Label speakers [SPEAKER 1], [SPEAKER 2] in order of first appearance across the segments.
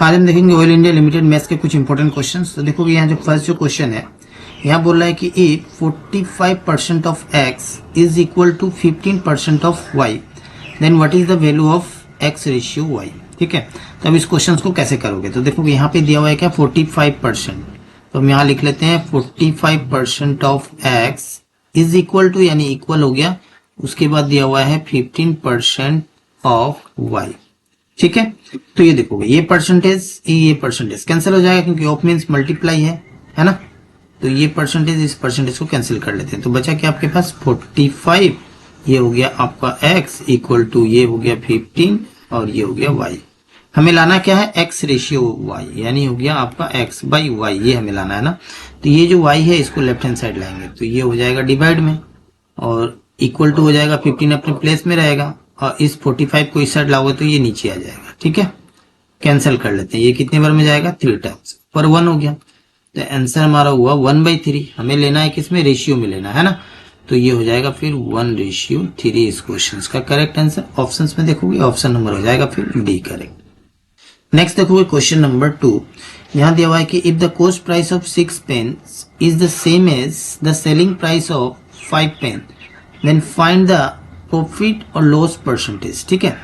[SPEAKER 1] आज हम देखेंगे ऑयल इंडिया लिमिटेड मैथ्स के कुछ इंपॉर्टेंट क्वेश्चंस। तो देखोगे यहाँ जो फर्स्ट जो क्वेश्चन है, यहाँ बोल रहा है कि if 45% of x is equal to 15% of y, then what is the value of x ratio y. ठीक है, तो अब इस क्वेश्चन को कैसे करोगे, तो देखोगे यहाँ पे दिया हुआ है क्या 45%, तो हम यहाँ लिख लेते हैं 45% of x is equal to, यानी इक्वल हो गया, उसके बाद दिया हुआ है 15% ऑफ वाई। ठीक है, तो ये देखोगे ये परसेंटेज कैंसिल हो जाएगा क्योंकि ऑफ मीन्स मल्टीप्लाई है ना, तो ये परसेंटेज इस परसेंटेज को कैंसिल कर लेते हैं। तो बचा क्या आपके पास 45, ये हो गया आपका x इक्वल टू ये हो गया 15 और ये हो गया y। हमें लाना क्या है x रेशियो y, यानी हो गया आपका x बाई वाई, ये हमें लाना है ना। तो ये जो y है इसको लेफ्ट हैंड साइड लाएंगे तो ये हो जाएगा डिवाइड में और इक्वल टू हो जाएगा 15 अपने प्लेस में रहेगा और इस 45 को इस साइड लाओगे तो ये नीचे आ जाएगा। ठीक है, कैंसिल कर लेते हैं, ये कितने बार में जाएगा 3 टाइम्स पर 1 हो गया, तो आंसर हमारा हुआ 1/3। हमें लेना है किसमें, रेशियो में लेना है ना, तो ये हो जाएगा फिर 1/3 इस क्वेश्चन का करेक्ट आंसर। ऑप्शन में देखोगे ऑप्शन नंबर हो जाएगा फिर डी करेक्ट। नेक्स्ट देखोगे क्वेश्चन नंबर 2, यहाँ दिया हुआ है कि if the cost price of 6 pens is the same as the selling price of 5 pen, then find the profit और लॉस परसेंटेज। ठीक है,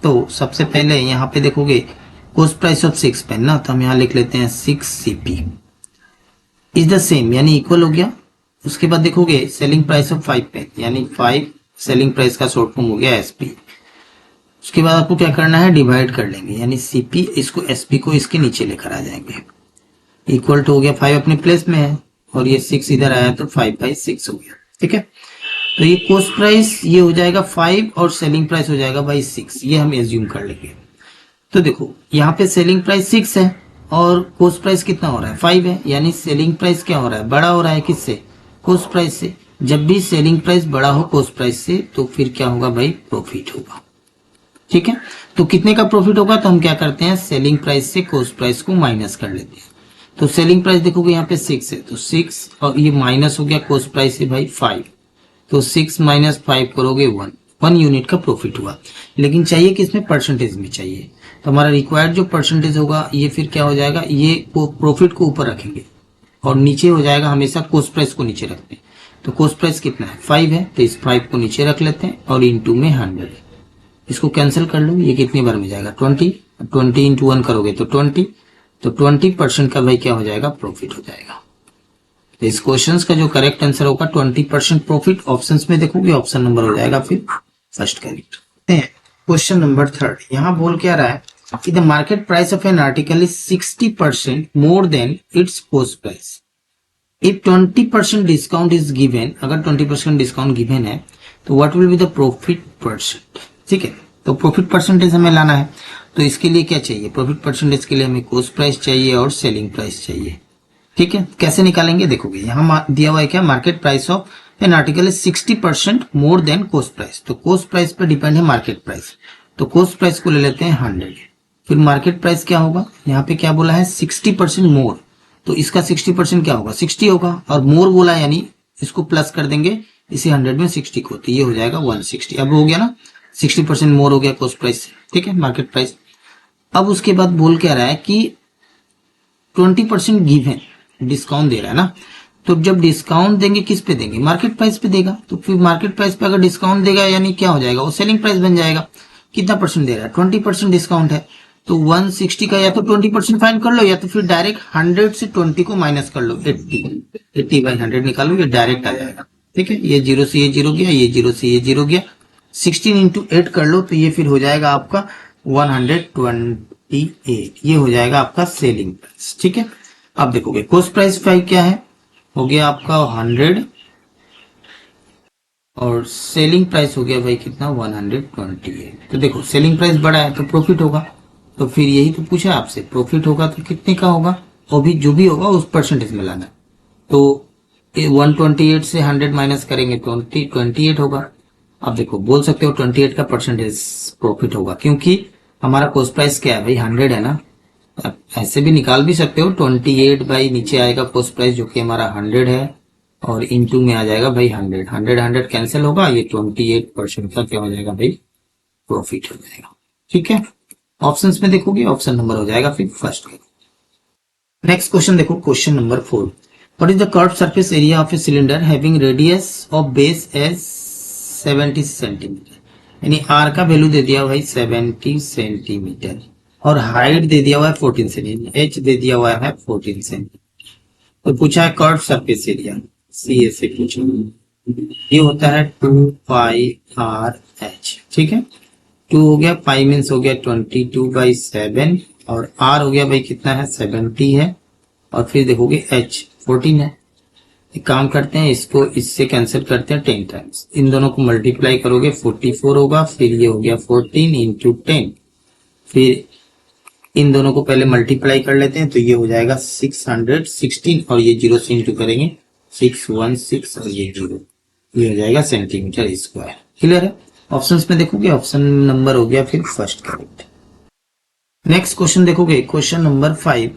[SPEAKER 1] तो सबसे पहले यहाँ पे देखोगे कॉस्ट प्राइस ऑफ 6 पेन ना, तो हम यहाँ लिख लेते हैं 6 CP इज द सेम, यानी इक्वल हो गया। उसके बाद देखोगे सेलिंग प्राइस ऑफ 5 पेन, यानी 5 सेलिंग प्राइस का शॉर्ट फॉर्म हो गया SP। उसके बाद आपको क्या करना है, डिवाइड कर लेंगे, यानी CP इसको SP को इसके नीचे लेकर आ जाएंगे, इक्वल टू हो गया 5 अपने प्लेस में है और ये 6 इधर आया तो 5/6 हो गया। ठीक है, तो ये कॉस्ट प्राइस ये हो जाएगा 5 और सेलिंग प्राइस हो जाएगा बाई 6, ये हम एज्यूम कर लेंगे। तो देखो यहाँ पे सेलिंग प्राइस 6 है और कॉस्ट प्राइस कितना हो रहा है 5 है, यानी सेलिंग प्राइस क्या हो रहा है, बड़ा हो रहा है किससे, कॉस्ट प्राइस से। जब भी सेलिंग प्राइस बड़ा हो कॉस्ट प्राइस से तो फिर क्या होगा भाई, प्रॉफिट होगा। ठीक है, तो कितने का प्रॉफिट होगा, तो हम क्या करते हैं सेलिंग प्राइस से कॉस्ट प्राइस को माइनस कर लेते हैं। तो सेलिंग प्राइस देखोगे यहाँ पे 6 है तो 6 और ये माइनस हो गया कॉस्ट प्राइस से भाई 5, तो 6 माइनस 5 करोगे 1 यूनिट का प्रॉफिट हुआ। लेकिन चाहिए कि इसमें परसेंटेज में चाहिए, तो हमारा रिक्वायर्ड जो परसेंटेज होगा ये फिर क्या हो जाएगा, ये प्रॉफिट को ऊपर रखेंगे और नीचे हो जाएगा, हमेशा कॉस्ट प्राइस को नीचे रखते हैं। तो कॉस्ट प्राइस कितना है 5 है, तो इस 5 को नीचे रख लेते हैं और इंटू में 100 है, इसको कैंसिल कर लो, ये कितनी बार में जाएगा 20 इंटू 1 करोगे तो 20, तो 20% का भाई क्या हो जाएगा, प्रॉफिट हो जाएगा। तो इस क्वेश्चन का जो करेक्ट आंसर होगा 20% प्रॉफिट। ऑप्शंस में देखोगे ऑप्शन नंबर हो जाएगा फिर फर्स्ट करेक्ट। क्वेश्चन नंबर 3, यहाँ बोल क्या रहा है कि the market price of an article is 60% more than it's cost price. If 20% discount is given, अगर 20% डिस्काउंट गिवन है तो what will be the profit percent. ठीक है, तो प्रॉफिट परसेंटेज हमें लाना है, तो इसके लिए क्या चाहिए, प्रॉफिट परसेंटेज के लिए हमें कॉस्ट प्राइस चाहिए और सेलिंग प्राइस चाहिए। ठीक है, कैसे निकालेंगे, देखोगे यहाँ दिया हुआ है क्या, market price of an article is 60% more than cost price, तो कॉस्ट प्राइस पे डिपेंड है मार्केट प्राइस, तो कॉस्ट प्राइस को ले लेते हैं 100, फिर मार्केट प्राइस क्या होगा, यहाँ पे क्या बोला है 60% मोर, तो इसका 60% क्या होगा 60 होगा, और मोर बोला यानी इसको प्लस कर देंगे इसे 100 में 60 को, तो ये हो जाएगा 160। अब हो गया ना 60% मोर हो गया कॉस्ट प्राइस से। ठीक है, मार्केट प्राइस। अब उसके बाद बोल क्या रहा है कि 20% गिवन, डिस्काउंट दे रहा है ना, तो जब डिस्काउंट देंगे किस पे देंगे, मार्केट प्राइस पे देगा, तो फिर मार्केट प्राइस पे अगर डिस्काउंट देगा यानी क्या हो जाएगा, वो सेलिंग प्राइस बन जाएगा। कितना परसेंट दे रहा है 20% डिस्काउंट है, तो 160 का या तो 20% फाइंड कर लो या तो फिर डायरेक्ट 100 से 20 को माइनस कर लो, 80/100 निकालो, ये डायरेक्ट आ जाएगा। ठीक है, ये 0 से ये 0 गया, ये 0 से ये 0 गया, 16 इंटू 8 कर लो तो ये फिर हो जाएगा आपका 128, ये हो जाएगा आपका सेलिंग प्राइस। ठीक है, अब देखोगे कॉस्ट प्राइस 5 क्या है, हो गया आपका 100 और सेलिंग प्राइस हो गया भाई कितना 128। तो देखो सेलिंग प्राइस बड़ा है तो प्रॉफिट होगा, तो फिर यही तो पूछा आपसे, प्रॉफिट होगा तो कितने का होगा, और भी जो भी होगा उस परसेंटेज में लाना। तो 128 से 100 माइनस करेंगे तो 28 होगा। अब देखो बोल सकते हो 28 का परसेंटेज प्रॉफिट होगा, क्योंकि हमारा कॉस्ट प्राइस क्या है भाई 100 है ना, ऐसे भी निकाल भी सकते हो 28 बाई नीचे आएगा कॉस्ट प्राइस जो कि हमारा 100 है और इनटू में आ जाएगा भाई 100 कैंसिल होगा, ये 28% का क्या हो जाएगा भाई प्रॉफिट हो जाएगा। ठीक है, ऑप्शंस में देखोगे ऑप्शन नंबर हो जाएगा फिर फर्स्ट। नेक्स्ट क्वेश्चन देखो, question number 4। What is the curved surface area of a cylinder having radius of base as 70 centimetre. यानी आर का वैल्यू दे दिया हुआ है 70 सेंटीमीटर और हाइट दे दिया हुआ है 14 सेंटीमीटर, एच दे दिया हुआ है 14 सेंटीमीटर। तो पूछा है कर्व्ड सरफेस एरिया, सी ए से पूछा, ये होता है 2 पाई आर एच। ठीक है, 2 हो गया, पाई मीन्स हो गया 22/7 और आर हो गया भाई कितना है 70 है और फिर देखोगे एच 14 है। एक काम करते हैं, इसको इससे कैंसिल करते हैं 10 टाइम्स, इन दोनों को मल्टीप्लाई करोगे 44 होगा, फिर ये हो गया 14 इंटू 10, फिर इन दोनों को पहले मल्टीप्लाई कर लेते हैं तो ये हो जाएगा 616 और ये जीरो से इंटू करेंगे 616 और ये जीरो, ये हो जाएगा सेंटीमीटर स्क्वायर। क्लियर है? ऑप्शंस में देखोगे ऑप्शन नंबर हो गया फिर फर्स्ट करेक्ट। नेक्स्ट क्वेश्चन देखोगे, क्वेश्चन नंबर 5।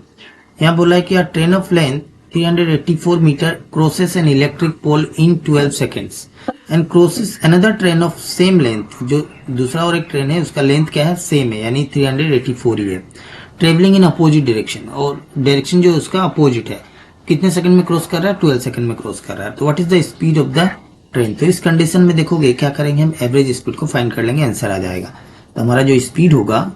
[SPEAKER 1] यहाँ बोला है कि a train of length 384 meter crosses an electric pole in 12 seconds and crosses another train of same length। जो दूसरा और एक ट्रेन है उसका लेंथ क्या है, सेम है, यानी 384 ही है, ट्रेवलिंग इन अपोजिट डायरेक्शन, और डायरेक्शन जो है उसका अपोजिट है। कितने सेकंड में क्रॉस कर रहा है, 12 सेकंड में क्रॉस कर रहा है। तो what is the speed of the train. तो इस कंडीशन में देखोगे क्या करेंगे, हम एवरेज स्पीड को फाइंड कर लेंगे, आंसर आ जाएगा। तो हमारा जो स्पीड होगा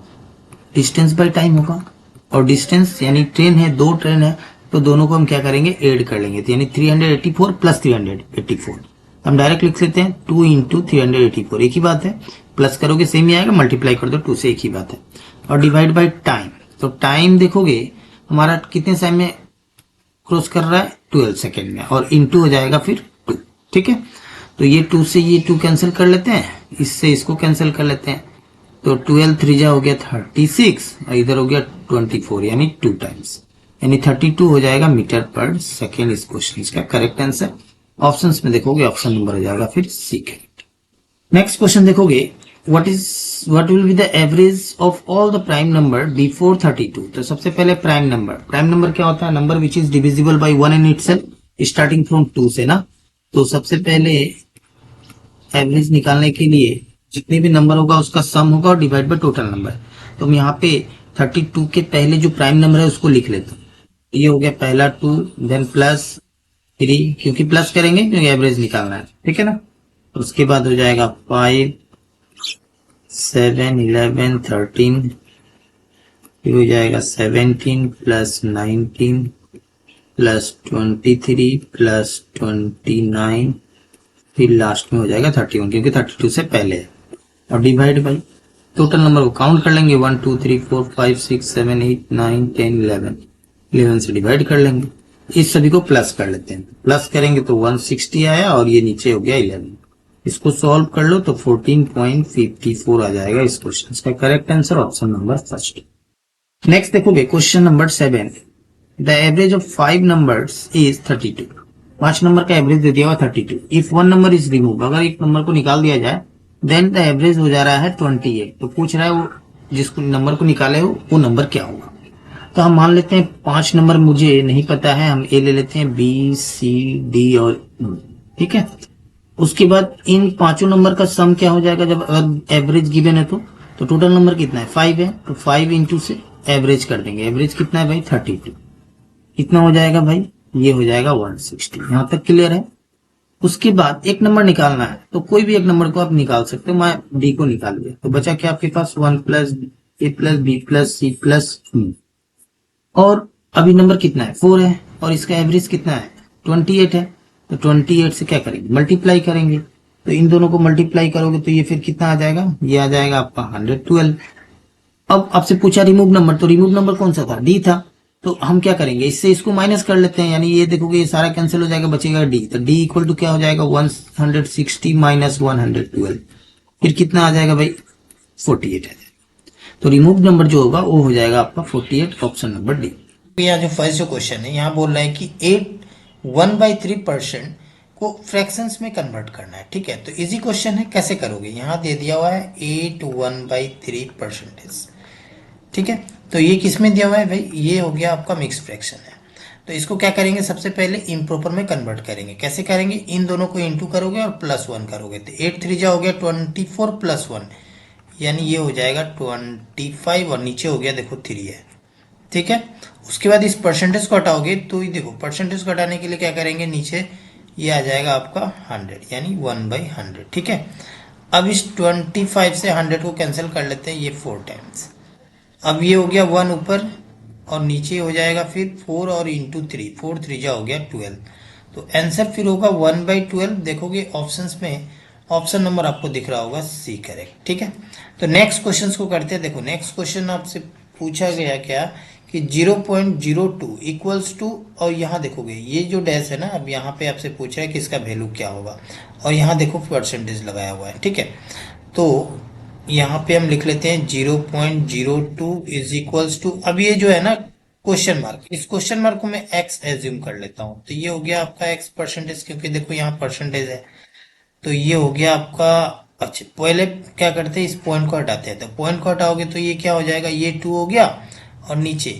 [SPEAKER 1] डिस्टेंस बाय टाइम होगा, और डिस्टेंस यानी ट्रेन है, दो ट्रेन है तो दोनों को हम क्या करेंगे, ऐड कर लेंगे, तो यानी 384 प्लस 384 हम डायरेक्ट लिख लेते हैं 2 इंटू 384, एक ही बात है, प्लस करोगे सेम ही आएगा, मल्टीप्लाई कर दो 2 से, एक ही बात है, और डिवाइड बाय टाइम। तो टाइम देखोगे हमारा कितने टाइम में क्रॉस कर रहा है, 12 सेकेंड में, और इंटू हो जाएगा फिर 2। ठीक है, तो ये 2 से ये 2 कैंसिल कर लेते हैं, इससे इसको कैंसिल कर लेते हैं, तो 12 3 हो गया 36 और इधर हो गया 24, यानी 2 टाइम्स, यानी 32 हो जाएगा मीटर पर सेकेंड इस क्वेश्चन का करेक्ट आंसर। ऑप्शंस में देखोगे ऑप्शन नंबर हो जाएगा फिर सी करेक्ट। नेक्स्ट क्वेश्चन देखोगे, what will be the average of all the prime number before 32। तो सबसे पहले प्राइम नंबर क्या होता है, number which is divisible by 1 in itself starting from 2 से ना। तो सबसे पहले एवरेज निकालने के लिए जितने भी नंबर होगा उसका सम होगा और डिवाइड बाय टोटल नंबर। तो हम यहाँ पे 32 के पहले जो प्राइम नंबर है उसको लिख लेते हैं, ये हो गया पहला 2, देन प्लस 3, क्योंकि प्लस करेंगे क्योंकि एवरेज निकालना है, ठीक है ना। उसके बाद हो जाएगा 5 7 11 13, फिर हो जाएगा 17 प्लस 19 प्लस 23 प्लस 29, फिर लास्ट में हो जाएगा 31, क्योंकि 32 से पहले है, और डिवाइड बाई टोटल नंबर को काउंट कर लेंगे 1 2 3 4 5 6 7 8 9 10 11 से डिवाइड कर लेंगे, इस सभी को प्लस कर लेते हैं, प्लस करेंगे तो 160 आया और ये नीचे हो गया 11, इसको सॉल्व कर लो तो 14.54 आ जाएगा इस क्वेश्चन का correct answer, option number first. Next देखोगे question number 7। The average of 5 numbers is 32। 5 number का एवरेज दे दिया हुआ 32। इफ 1 नंबर इज रिमूव, अगर एक नंबर को निकाल दिया जाए देन द एवरेज हो जा रहा है 28। तो पूछ रहा है वो जिसको नंबर को निकाले हो वो नंबर क्या होगा। तो हम मान लेते हैं 5 नंबर मुझे नहीं पता है, हम ए ले लेते हैं, बी सी डी और ठीक है। उसके बाद इन पांचों नंबर का सम क्या हो जाएगा, जब अगर एवरेज गिवन है तो टोटल नंबर कितना है 5 है, तो 5 इंटू से एवरेज कर देंगे, एवरेज कितना है भाई 32, कितना हो जाएगा भाई, ये हो जाएगा 160। यहां तक क्लियर है। उसके बाद एक नंबर निकालना है, तो कोई भी एक नंबर को आप निकाल सकते हो, मैं डी को निकाल लिया, तो बचा क्या आपके पास 1 plus A plus B plus C plus, और अभी नंबर कितना है 4 है, और इसका एवरेज कितना है 28 है, तो 28 से क्या करेंगे मल्टीप्लाई करेंगे, तो इन दोनों को मल्टीप्लाई करोगे तो ये फिर कितना आ जाएगा, ये आ जाएगा आपका 112। अब आपसे पूछा रिमूव नंबर, तो रिमूव नंबर कौन सा था, डी था, तो हम क्या करेंगे इससे इसको माइनस कर लेते हैं, यानी ये देखोगे ये सारा कैंसिल हो जाएगा, बचेगा डी, तो डी इक्वल टू क्या हो जाएगा 160 माइनस 112, फिर कितना आ जाएगा भाई 48 है। तो रिमूव नंबर जो होगा वो हो जाएगा आपका 48, ऑप्शन नंबर डी। यहाँ जो फर्स्ट जो क्वेश्चन है यहाँ बोल रहा है कि 1/3% को फ्रैक्शंस में कन्वर्ट करना है, ठीक है। तो इजी क्वेश्चन है, कैसे करोगे, यहाँ दे दिया हुआ है 8 1/3%, ठीक है। तो ये किस में दिया हुआ है भाई, ये हो गया आपका मिक्स फ्रैक्शन है। तो इसको क्या करेंगे, सबसे पहले इम्प्रॉपर में कन्वर्ट करेंगे। कैसे करेंगे, इन दोनों को इंटू करोगे और +1 करोगे, तो 8 3 जा हो गया 24 +1, यानी ये हो जाएगा 25 और नीचे हो गया देखो 3 है, ठीक है। उसके बाद इस परसेंटेज को हटाओगे तो ये देखो परसेंटेज को हटाने के लिए क्या करेंगे, नीचे ये आ जाएगा आपका 100 यानी 1/100, ठीक है। अब इस 25 से 100 को कैंसिल कर लेते हैं, ये 4 टाइम्स। अब ये हो गया 1 ऊपर और नीचे हो जाएगा फिर 4 और इंटू 3, 4 3 जा हो गया 12। तो आंसर फिर होगा 1/12। देखोगे ऑप्शंस में ऑप्शन नंबर आपको दिख रहा होगा सी करेक्ट, ठीक है। तो नेक्स्ट क्वेश्चन को करते हैं। देखो नेक्स्ट क्वेश्चन आपसे पूछा गया क्या कि 0.02 इक्वल्स टू, और यहाँ देखोगे ये जो डैश है ना, अब यहाँ पे आपसे पूछ रहा है कि इसका वैल्यू क्या होगा, और यहाँ देखो परसेंटेज लगाया हुआ है, ठीक है। तो यहाँ पे हम लिख लेते हैं 0.02 इज इक्वल्स टू, अब ये जो है ना क्वेश्चन मार्क, इस क्वेश्चन मार्क को मैं एक्स एज्यूम कर लेता हूँ, तो ये हो गया आपका एक्स परसेंटेज, क्योंकि देखो यहाँ परसेंटेज है, तो ये हो गया आपका। अच्छा पहले क्या करते हैं, इस पॉइंट को हटाते हैं, तो पॉइंट को हटाओगे तो ये क्या हो जाएगा, ये 2 हो गया और नीचे,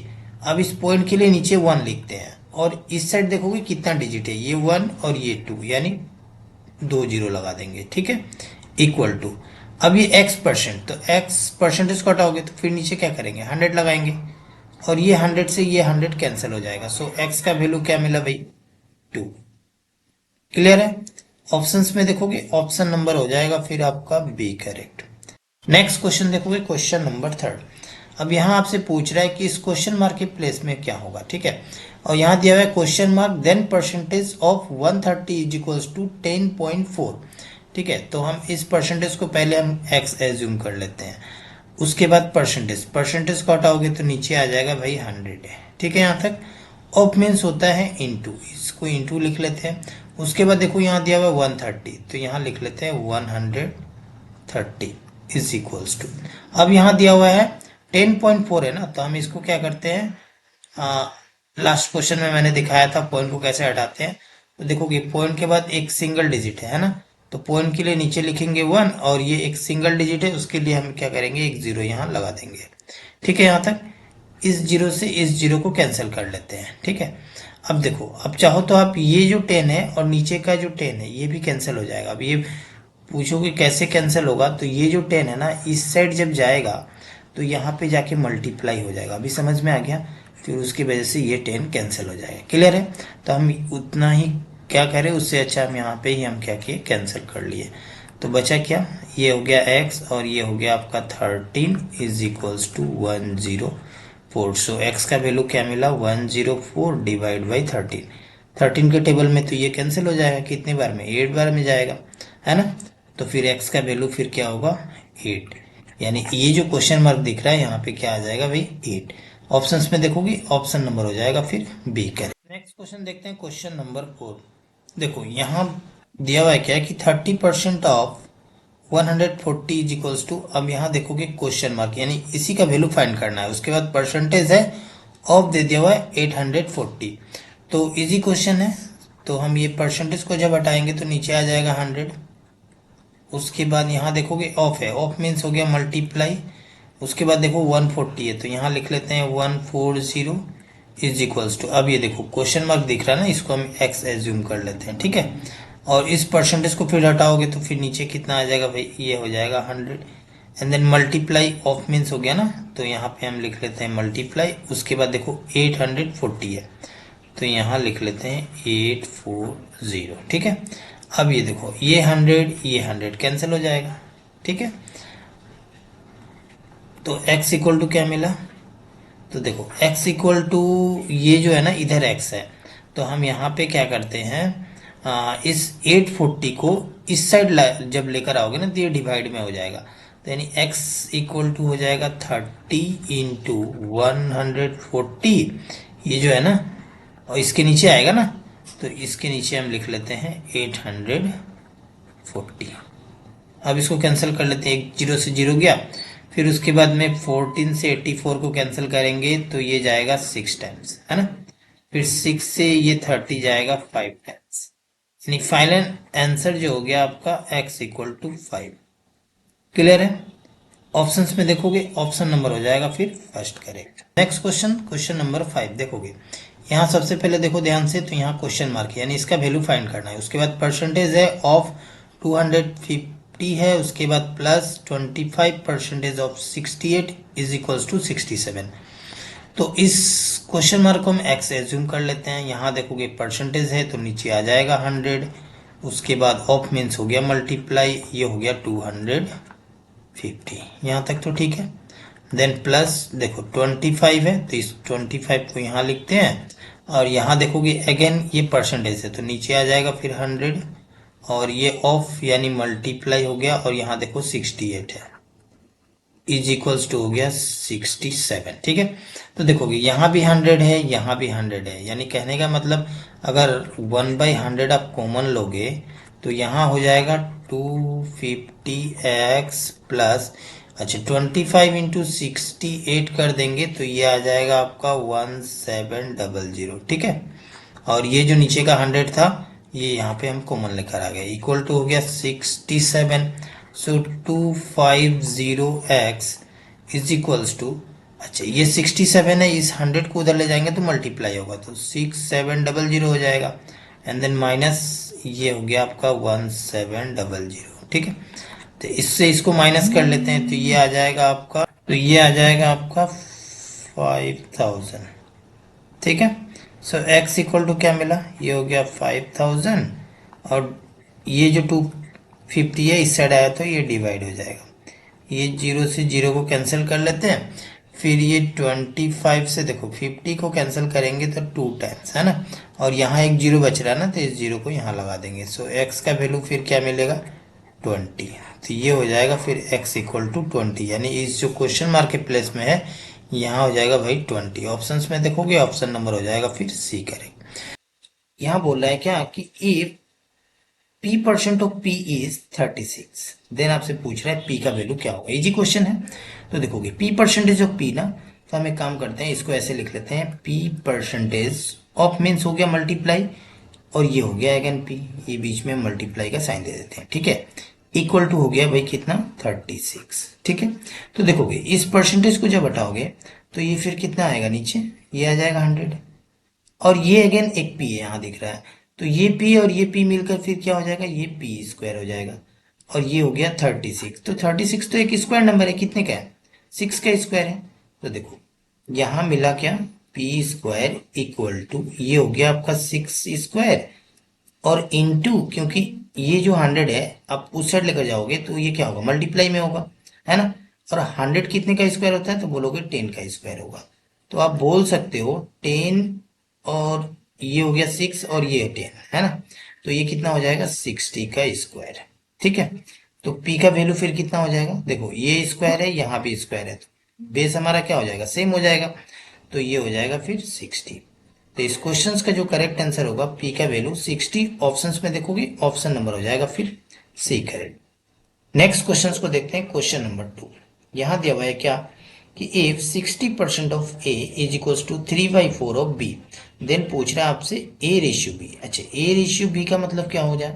[SPEAKER 1] अब इस पॉइंट के लिए नीचे 1 लिखते हैं, और इस साइड देखोगे कितना डिजिट है, ये 1 और ये 2, यानी 2 जीरो लगा देंगे, ठीक है। इक्वल टू, अब ये एक्स परसेंट, तो एक्स परसेंटेज को हटाओगे तो फिर नीचे क्या करेंगे, 100 लगाएंगे, और ये 100 से ये 100 कैंसिल हो जाएगा। सो एक्स का वैल्यू क्या मिला भाई, 2। क्लियर है। ऑप्शंस में देखोगे ऑप्शन नंबर हो जाएगा फिर आपका बी करेक्ट। नेक्स्ट क्वेश्चन देखोगे क्वेश्चन नंबर 3। अब यहाँ आपसे पूछ रहा है कि इस क्वेश्चन मार्क के प्लेस में क्या होगा, ठीक है। और यहाँ दिया हुआ है question mark then percentage of 130 is equals to 10.4, ठीक है। तो हम इस परसेंटेज को पहले हम एक्स एज्यूम कर लेते हैं, उसके बाद परसेंटेज को हटाओगे तो नीचे आ जाएगा भाई 100 है, ठीक है। यहाँ तक ऑफ मीन्स होता है इनटू, इसको इनटू लिख लेते हैं। उसके बाद देखो यहाँ दिया हुआ 130, तो यहाँ लिख लेते हैं 130 इज इक्वल्स टू, अब यहाँ दिया हुआ है 10.4 है ना, तो हम इसको क्या करते हैं, लास्ट क्वेश्चन में मैंने दिखाया था पॉइंट को कैसे हटाते हैं। तो देखोगे पॉइंट के बाद एक सिंगल डिजिट है ना, तो पॉइंट के लिए नीचे लिखेंगे 1, और ये एक सिंगल डिजिट है, उसके लिए हम क्या करेंगे, एक 0 यहाँ लगा देंगे, ठीक है। यहाँ तक इस 0 से इस 0 को कैंसिल कर लेते हैं, ठीक है। अब देखो, अब चाहो तो आप ये जो 10 है और नीचे का जो 10 है ये भी कैंसिल हो जाएगा। अब ये पूछोगे कैसे कैंसिल होगा, तो ये जो 10 है ना इस साइड जब जाएगा तो यहाँ पे जाके मल्टीप्लाई हो जाएगा, अभी समझ में आ गया, फिर उसकी वजह से ये 10 कैंसिल हो जाएगा। क्लियर है। तो हम उतना ही क्या करें, उससे अच्छा हम यहाँ पे ही हम क्या किए, कैंसिल कर लिए। तो बचा क्या, ये हो गया x और ये हो गया आपका 13 is equals to 104। So x का वैल्यू क्या मिला, 104 डिवाइड बाई 13 के टेबल में तो ये कैंसिल हो जाएगा, कितने बार में, 8 बार में जाएगा, है ना। तो फिर x का वैल्यू फिर क्या होगा, 8, यानी ये जो क्वेश्चन मार्क दिख रहा है यहाँ पे क्या आ जाएगा भाई, 8। ऑप्शंस में देखोगे ऑप्शन नंबर हो जाएगा फिर बी करें। नेक्स्ट क्वेश्चन देखते हैं क्वेश्चन नंबर 4। देखो यहाँ दिया हुआ है क्या कि 30% ऑफ 140 इज इक्वल्स टू, अब यहाँ देखोगे क्वेश्चन मार्क, यानी इसी का वैल्यू फाइंड करना है। उसके बाद परसेंटेज है ऑफ दे दिया हुआ है 840, तो इजी क्वेश्चन है। तो हम ये परसेंटेज को जब हटाएंगे तो नीचे आ जाएगा 100। उसके बाद यहाँ देखोगे ऑफ है, ऑफ मीन्स हो गया मल्टीप्लाई। उसके बाद देखो 140 है, तो यहाँ लिख लेते हैं 140 इज इक्वल्स टू, अब ये देखो क्वेश्चन मार्क दिख रहा है ना, इसको हम एक्स एज्यूम कर लेते हैं, ठीक है। और इस परसेंटेज को फिर हटाओगे तो फिर नीचे कितना आ जाएगा भाई, ये हो जाएगा 100 and then multiply, of means हो गया ना, तो यहाँ पे हम लिख लेते हैं मल्टीप्लाई। उसके बाद देखो 840 है, तो यहाँ लिख लेते हैं 840, ठीक है। अब ये देखो ये 100 कैंसिल हो जाएगा, ठीक है। तो x इक्वल टू क्या मिला, तो देखो x इक्वल टू ये जो है ना इधर x है, तो हम यहाँ पे क्या करते हैं, इस 840 को इस साइड जब लेकर आओगे ना तो ये डिवाइड में हो जाएगा, तो यानी x इक्वल टू हो जाएगा 30 इंटू 140, ये जो है ना, और इसके नीचे आएगा ना, तो इसके नीचे हम लिख लेते हैं 840। अब इसको कैंसिल कर लेते हैं, एक 0 से 0 गया, फिर उसके बाद में 14 से 84 को कैंसिल करेंगे तो ये जाएगा 6 टाइम्स, है ना। फिर 6 से ये 30 जाएगा 5 टाइम्स, यानी फाइनल आंसर जो हो गया आपका x इक्वल टू 5। क्लियर है। ऑप्शंस में देखोगे ऑप्शन नंबर हो जाएगा फिर first correct. Next question, question number 5 देखोगे, यहाँ सबसे पहले देखो ध्यान से, तो यहाँ क्वेश्चन मार्क है, यानी इसका वैल्यू फाइंड करना है। उसके बाद परसेंटेज है ऑफ 50 है, उसके बाद plus 25% of 68 is equals to 67। तो इस क्वेश्चन मार्क को हम एक्स एज्यूम कर लेते हैं। यहाँ देखोगे परसेंटेज है तो नीचे आ जाएगा 100, उसके बाद ऑफ मीन्स हो गया मल्टीप्लाई, ये हो गया 250। यहाँ तक तो ठीक है। देन प्लस देखो 25 है तो इस 25 को यहाँ लिखते हैं, और यहाँ देखोगे अगेन ये परसेंटेज है तो नीचे आ जाएगा फिर 100, और ये ऑफ यानी मल्टीप्लाई हो गया, और यहाँ देखो 68 है इज इक्वल्स टू हो गया 67। ठीक है, तो देखोगे यहाँ भी 100 है, यहाँ भी 100 है, यानी कहने का मतलब अगर 1/100 आप कॉमन लोगे तो यहाँ हो जाएगा 250x प्लस, अच्छा 25 इंटू 68 कर देंगे तो ये आ जाएगा आपका 1700। ठीक है, और ये जो नीचे का 100 था ये यहाँ पे हम कॉमन लेकर आ गए, इक्वल टू हो गया 67। सो 250x इज इक्वल्स टू, अच्छा ये 67 है, इस 100 को उधर ले जाएंगे तो मल्टीप्लाई होगा तो 6700 हो जाएगा, एंड देन माइनस ये हो गया आपका 1700। ठीक है, तो इससे इसको माइनस कर लेते हैं तो ये आ जाएगा आपका, 5000। ठीक है, सो x इक्वल टू क्या मिला, ये हो गया 5000, और ये जो 250 है इस साइड आया तो ये डिवाइड हो जाएगा, ये 0 से 0 को कैंसिल कर लेते हैं, फिर ये 25 से देखो 50 को कैंसिल करेंगे तो 2 टाइम्स है ना, और यहाँ एक 0 बच रहा है ना तो इस 0 को यहाँ लगा देंगे। सो x का वैल्यू फिर क्या मिलेगा 20, तो ये हो जाएगा फिर x इक्वल टू 20, यानी इस जो क्वेश्चन मार्क के प्लेस में है यहाँ हो जाएगा भाई 20। ऑप्शंस में देखोगे ऑप्शन नंबर हो जाएगा फिर सी करेंगे। यहाँ बोल रहा है क्या कि if p% of p is 36, then आपसे पूछ रहा है p का वैल्यू क्या होगा। इजी क्वेश्चन है, तो देखोगे p% ऑफ p ना, तो हम एक काम करते हैं इसको ऐसे लिख लेते हैं, p% ऑफ मीन्स हो गया मल्टीप्लाई, और ये हो गया अगेन p, ये बीच में मल्टीप्लाई का साइन दे देते हैं। ठीक है, इक्वल टू हो गया भाई कितना 36। ठीक है, तो देखोगे इस परसेंटेज को जब हटाओगे तो ये फिर कितना आएगा नीचे, ये आ जाएगा 100, और ये अगेन एक p है यहाँ दिख रहा है, तो ये p और ये p मिलकर फिर क्या हो जाएगा, ये p स्क्वायर हो जाएगा, और ये हो गया 36। तो 36 तो एक स्क्वायर नंबर है, कितने का है 6 का स्क्वायर है, तो देखो यहाँ मिला क्या p स्क्वायर इक्वल टू, ये हो गया आपका 6 स्क्वायर, और इनटू क्योंकि ये जो 100 है आप उस साइड लेकर जाओगे तो ये क्या होगा मल्टीप्लाई में होगा, है ना, और 100 कितने का स्क्वायर होता है तो बोलोगे 10 का स्क्वायर होगा, तो आप बोल सकते हो 10, और ये हो गया 6 और ये 10 है ना, तो ये कितना हो जाएगा 60 का स्क्वायर। ठीक है, तो p का वैल्यू फिर कितना हो जाएगा, देखो ये स्क्वायर है यहाँ भी स्क्वायर है तो बेस हमारा क्या हो जाएगा सेम हो जाएगा, तो ये हो जाएगा फिर 60। तो इस क्वेश्चन का जो करेक्ट आंसर होगा p का वैल्यू 60, ऑप्शंस में देखोगे ऑप्शन नंबर हो जाएगा फिर सी करेक्ट। नेक्स्ट क्वेश्चन को देखते हैं, क्वेश्चन नंबर 2। यहाँ दिया हुआ है क्या कि if 60% of a is equal to 3/4 of b, then पूछ रहा है आपसे a रेशियो b। अच्छा a रेशियो b का मतलब क्या हो जाए,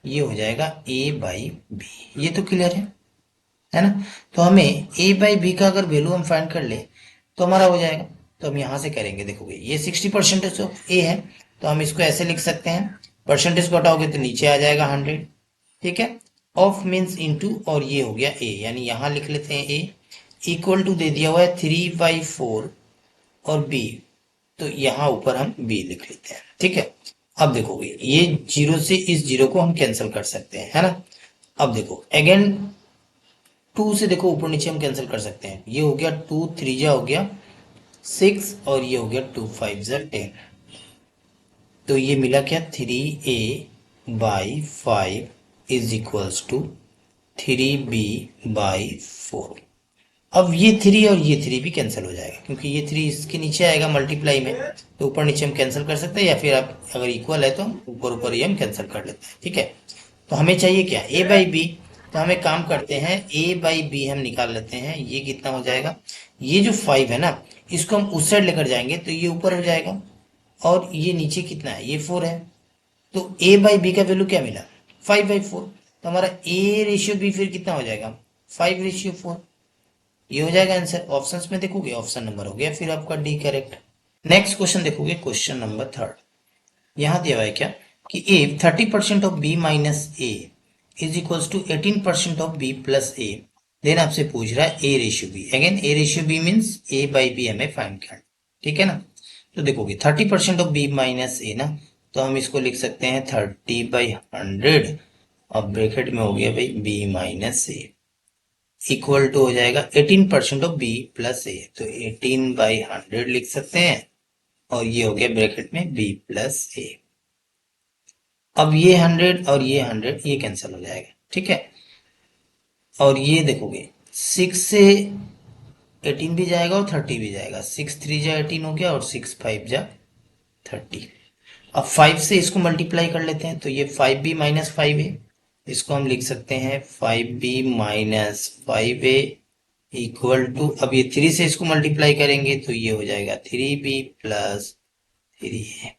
[SPEAKER 1] ये हो जाएगा a/b, ये तो क्लियर है ना, तो हमें a/b का अगर वैल्यू हम फाइंड कर ले तो हमारा हो जाएगा, तो हम यहां से करेंगे, देखोगे ये 60% ऑफ a है तो हम इसको ऐसे लिख सकते हैं, परसेंटेज को हटाओगे तो नीचे आ जाएगा 100। ठीक है, ऑफ मीन्स इनटू, और ये हो गया a, यानी यहां लिख लेते हैं a इक्वल टू दे दिया हुआ है 3/4 और b, तो यहां ऊपर हम b लिख लेते हैं। ठीक है, अब देखोगे ये 0 से इस 0 को हम कैंसिल कर सकते हैं, है ना, अब देखो अगेन 2 से देखो ऊपर नीचे हम कैंसिल कर सकते हैं, ये हो गया 2 3 जा हो गया 6, और ये हो गया 2 5 जा 10, तो ये मिला क्या 3a/5 is equals to 3b/4। अब ये 3 और ये 3 भी कैंसिल हो जाएगा क्योंकि ये 3 इसके नीचे आएगा मल्टीप्लाई में, तो ऊपर नीचे हम कैंसिल कर सकते हैं, या फिर आप अगर इक्वल है तो हम ऊपर ऊपर ही हम कैंसिल कर लेते हैं। ठीक है, तो हमें चाहिए क्या a/b, तो हम एक काम करते हैं a/b हम निकाल लेते हैं, ये कितना हो जाएगा, ये जो 5 है ना इसको हम उस साइड लेकर जाएंगे तो ये ऊपर हो जाएगा, और ये नीचे कितना है ये 4 है, तो a/b का वैल्यू क्या मिला 5/4, तो हमारा a रेशियो b फिर कितना हो जाएगा 5/4, ये हो जाएगा आंसर। ऑप्शंस में देखोगे ऑप्शन नंबर हो गया फिर आपका डी करेक्ट। नेक्स्ट क्वेश्चन देखोगे, क्वेश्चन नंबर 3। यहां दिया हुआ है क्या कि if 30% of b minus a is equals to 18% of B plus A. Then आपसे पूछ रहा है A ratio B. Again A ratio B means A by B हमें फाइंड करना, ठीक है ना। तो देखोगे 30% ऑफ बी माइनस ए ना, तो हम इसको लिख सकते हैं 30/100 और ब्रैकेट में हो गया भाई B minus A equal to हो जाएगा 18% ऑफ बी प्लस ए, तो 18/100 लिख सकते हैं और ये हो गया ब्रैकेट में बी प्लस ए। अब ये 100 और ये 100 ये कैंसिल हो जाएगा, ठीक है। और ये देखोगे 6 से 18 भी जाएगा और 30 भी जाएगा, 6 3 जा 18 हो गया और 6 5 जा 30। अब 5 से इसको मल्टीप्लाई कर लेते हैं, तो ये 5b माइनस 5a, इसको हम लिख सकते हैं 5b minus 5a equal to, अब ये 3 से इसको मल्टीप्लाई करेंगे तो ये हो जाएगा 3b प्लस 3a।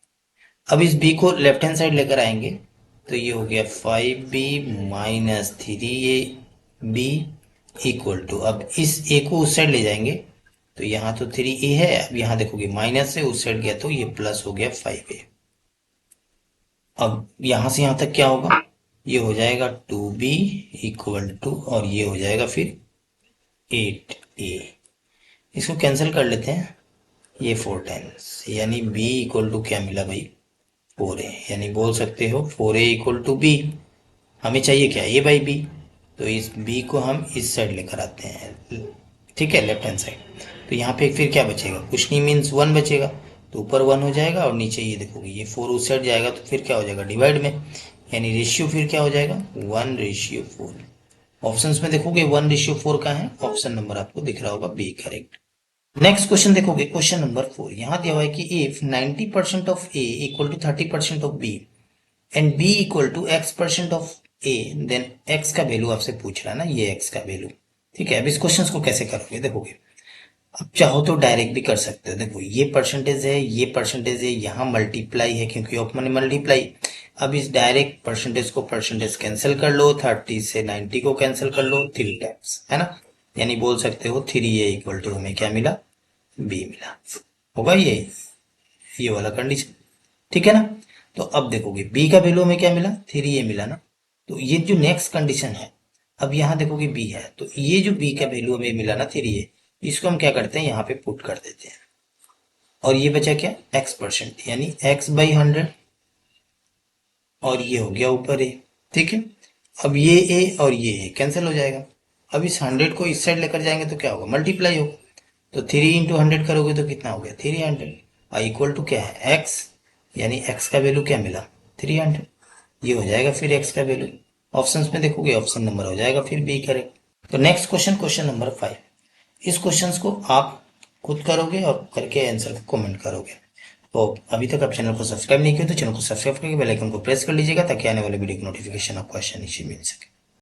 [SPEAKER 1] अब इस b को लेफ्ट हैंड साइड लेकर आएंगे तो ये हो गया 5b minus 3ab equal to, अब इस a को उस साइड ले जाएंगे तो यहाँ तो 3a है, अब यहाँ देखोगे माइनस से उस साइड गया तो ये प्लस हो गया 5a। अब यहां से यहां तक क्या होगा, ये हो जाएगा 2b इक्वल टू, और ये हो जाएगा फिर 8a। इसको कैंसिल कर लेते हैं, ये 4 टाइम्स, यानी b इक्वल टू क्या मिला भाई 4a, यानी बोल सकते हो 4a इक्वल टू b। हमें चाहिए क्या a बाई b, तो इस b को हम इस साइड लेकर आते हैं, ठीक है, लेफ्ट हैंड साइड। तो यहाँ पे फिर क्या बचेगा, कुछ नहीं मीन्स 1 बचेगा, तो ऊपर 1 हो जाएगा और नीचे ये देखोगे ये 4 उस साइड जाएगा तो फिर क्या हो जाएगा डिवाइड में, यानी रेशियो फिर क्या हो जाएगा 1:4। ऑप्शंस में देखोगे 1:4 का है, ऑप्शन नंबर आपको दिख रहा होगा बी करेक्ट। नेक्स्ट क्वेश्चन देखोगे क्वेश्चन नंबर 4, यहाँ दिया हुआ है कि if 90% of A equal to 30% of B and B equal to x% of A, then x का वैल्यू आपसे पूछ रहा है ना, ये x का वैल्यू, ठीक है। अब इस क्वेश्चन को कैसे करोगे, देखोगे अब चाहो तो डायरेक्ट भी कर सकते हो, देखो ये परसेंटेज है, ये परसेंटेज है, यहाँ मल्टीप्लाई है क्योंकि ऑप्शन मल्टीप्लाई। अब इस डायरेक्ट परसेंटेज को परसेंटेज कैंसिल कर लो, 30 से 90 को कैंसिल कर लो 3 टाइम्स, है ना, यानी बोल सकते हो 3a इक्वल टू हमें क्या मिला b मिला, होगा ये वाला कंडीशन, ठीक है ना। तो अब देखोगे b का वैल्यू हमें क्या मिला 3a मिला ना, तो ये जो नेक्स्ट कंडीशन है, अब यहाँ देखोगे b है, तो ये जो b का वैल्यू हमें मिला ना 3a, इसको हम क्या करते हैं यहाँ पे पुट कर देते हैं, और ये बचा क्या x%, यानी x/100, और ये हो गया ऊपर a, ठीक है। अब ये a और ये a कैंसिल हो जाएगा, अब इस 100 को इस साइड लेकर जाएंगे तो क्या होगा मल्टीप्लाई होगा, तो 3 इंटू 100 करोगे तो कितना हो गया 300, और इक्वल टू क्या है x, यानी x का वैल्यू क्या मिला 300, ये हो जाएगा फिर x का वैल्यू। ऑप्शंस में देखोगे ऑप्शन नंबर हो जाएगा फिर बी करेक्ट। तो नेक्स्ट क्वेश्चन, क्वेश्चन नंबर 5, इस क्वेश्चन को आप खुद करोगे और करके आंसर को कमेंट करोगे। तो अभी तक आप चैनल को सब्सक्राइब नहीं किया तो चैनल को सब्सक्राइब करके बेल आइकन को प्रेस कर लीजिएगा ताकि आने वाले वीडियो की नोटिफिकेशन आपको आसानी से मिल सके।